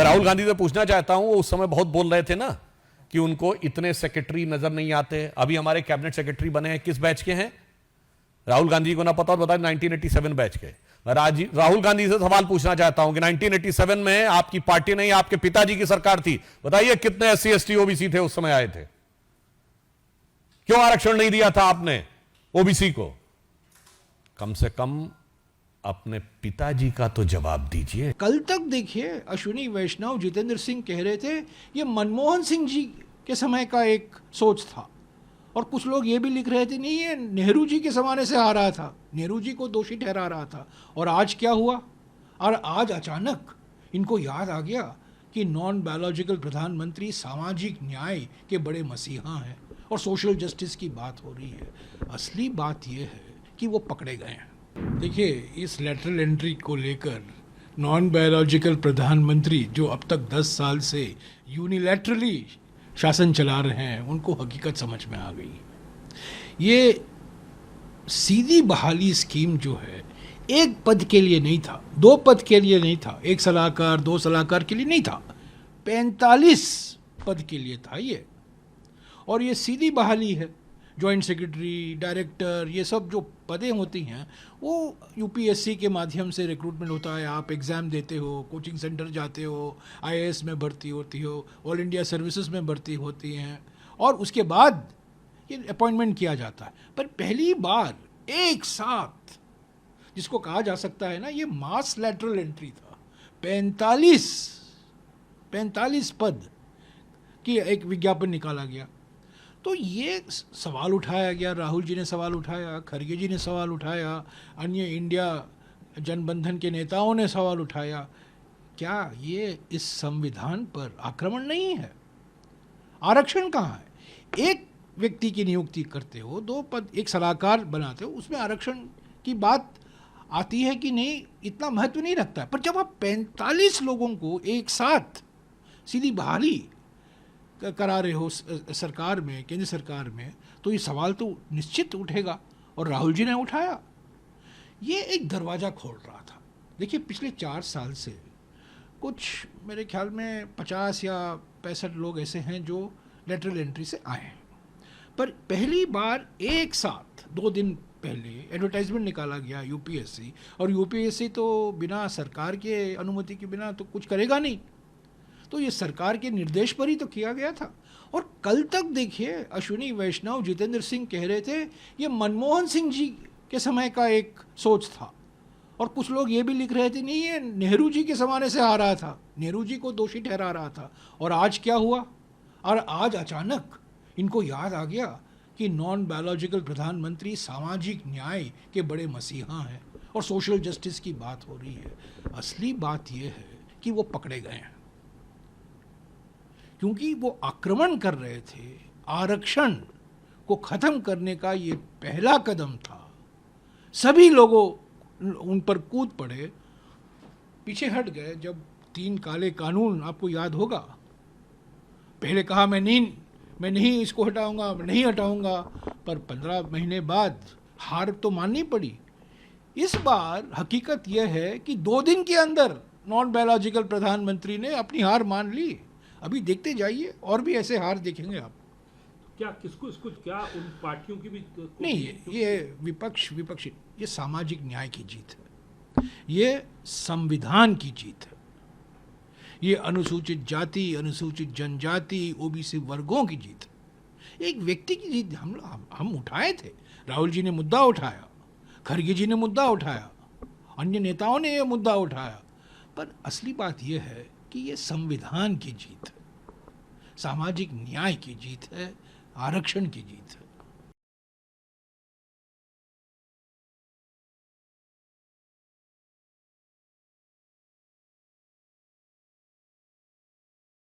मैं राहुल गांधी से पूछना चाहता हूं, वो उस समय बहुत बोल रहे थे ना कि उनको इतने सेक्रेटरी नजर नहीं आते। अभी हमारे कैबिनेट सेक्रेटरी बने हैं, किस बैच के हैं? राहुल गांधी को ना पता और बताए 1987 बैच के। मैं राहुल गांधी से सवाल पूछना चाहता हूं कि 1987 में आपकी पार्टी नहीं, आपके पिताजी की सरकार थी, बताइए कितने एससी एसटी ओबीसी थे उस समय आए थे? क्यों आरक्षण नहीं दिया था आपने ओबीसी को? कम से कम अपने पिताजी का तो जवाब दीजिए। कल तक देखिए अश्विनी वैष्णव, जितेंद्र सिंह कह रहे थे ये मनमोहन सिंह जी के समय का एक सोच था, और कुछ लोग ये भी लिख रहे थे नहीं ये नेहरू जी के ज़माने से आ रहा था, नेहरू जी को दोषी ठहरा रहा था। और आज क्या हुआ? और आज अचानक इनको याद आ गया कि नॉन बायोलॉजिकल प्रधानमंत्री सामाजिक न्याय के बड़े मसीहा हैं और सोशल जस्टिस की बात हो रही है। असली बात यह है कि वो पकड़े गए हैं। देखिए, इस लेटरल एंट्री को लेकर नॉन बायोलॉजिकल प्रधानमंत्री जो अब तक 10 साल से यूनिलैटरली शासन चला रहे हैं, उनको हकीकत समझ में आ गई। ये सीधी बहाली स्कीम जो है, एक पद के लिए नहीं था, 2 पद के लिए नहीं था, 1 सलाहकार 2 सलाहकार के लिए नहीं था, 45 पद के लिए था ये। और ये सीधी बहाली है। जॉइंट सेक्रेटरी, डायरेक्टर, ये सब जो पदें होती हैं वो यूपीएससी के माध्यम से रिक्रूटमेंट होता है। आप एग्ज़ाम देते हो, कोचिंग सेंटर जाते हो, आईएएस में भर्ती होती हो, ऑल इंडिया सर्विसेज में भर्ती होती हैं, और उसके बाद ये अपॉइंटमेंट किया जाता है। पर पहली बार एक साथ, जिसको कहा जा सकता है ना, ये मास लैटरल एंट्री था। 45 पद की एक विज्ञापन निकाला गया। तो ये सवाल उठाया गया, राहुल जी ने सवाल उठाया, खरगे जी ने सवाल उठाया, अन्य इंडिया जनबंधन के नेताओं ने सवाल उठाया, क्या ये इस संविधान पर आक्रमण नहीं है? आरक्षण कहाँ है? एक व्यक्ति की नियुक्ति करते हो, 2 पद, 1 सलाहकार बनाते हो, उसमें आरक्षण की बात आती है कि नहीं, इतना महत्व नहीं रखता है। पर जब आप 45 लोगों को एक साथ सीधी बहाली करा रहे हो सरकार में, केंद्र सरकार में, तो ये सवाल तो निश्चित उठेगा, और राहुल जी ने उठाया। ये एक दरवाज़ा खोल रहा था। देखिए, पिछले 4 साल से कुछ मेरे ख्याल में 50 या 65 लोग ऐसे हैं जो लेटरल एंट्री से आए हैं। पर पहली बार एक साथ 2 दिन पहले एडवर्टाइजमेंट निकाला गया यूपीएससी, और यूपीएससी तो बिना सरकार के अनुमति के बिना तो कुछ करेगा नहीं, तो ये सरकार के निर्देश पर ही तो किया गया था। और कल तक देखिए अश्विनी वैष्णव, जितेंद्र सिंह कह रहे थे ये मनमोहन सिंह जी के समय का एक सोच था, और कुछ लोग ये भी लिख रहे थे नहीं ये नेहरू जी के ज़माने से आ रहा था, नेहरू जी को दोषी ठहरा रहा था। और आज क्या हुआ? और आज अचानक इनको याद आ गया कि नॉन बायोलॉजिकल प्रधानमंत्री सामाजिक न्याय के बड़े मसीहा हैं और सोशल जस्टिस की बात हो रही है। असली बात यह है कि वो पकड़े गए हैं, क्योंकि वो आक्रमण कर रहे थे। आरक्षण को ख़त्म करने का ये पहला कदम था। सभी लोगों उन पर कूद पड़े, पीछे हट गए। जब 3 काले कानून, आपको याद होगा, पहले कहा मैं नहीं इसको हटाऊंगा, मैं नहीं हटाऊंगा, पर 15 महीने बाद हार तो माननी पड़ी। इस बार हकीकत यह है कि 2 दिन के अंदर नॉन बायोलॉजिकल प्रधानमंत्री ने अपनी हार मान ली। अभी देखते जाइए, और भी ऐसे हार देखेंगे आप। क्या इसको क्या उन पार्टियों की भी नहीं, ये विपक्ष, ये सामाजिक न्याय की जीत है, ये संविधान की जीत है, ये अनुसूचित जाति, अनुसूचित जनजाति, ओबीसी वर्गों की जीत है। एक व्यक्ति की जीत हम उठाए थे। राहुल जी ने मुद्दा उठाया, खरगे जी ने मुद्दा उठाया, अन्य नेताओं ने यह मुद्दा उठाया, पर असली बात यह है कि ये संविधान की जीत है, सामाजिक न्याय की जीत है, आरक्षण की जीत है।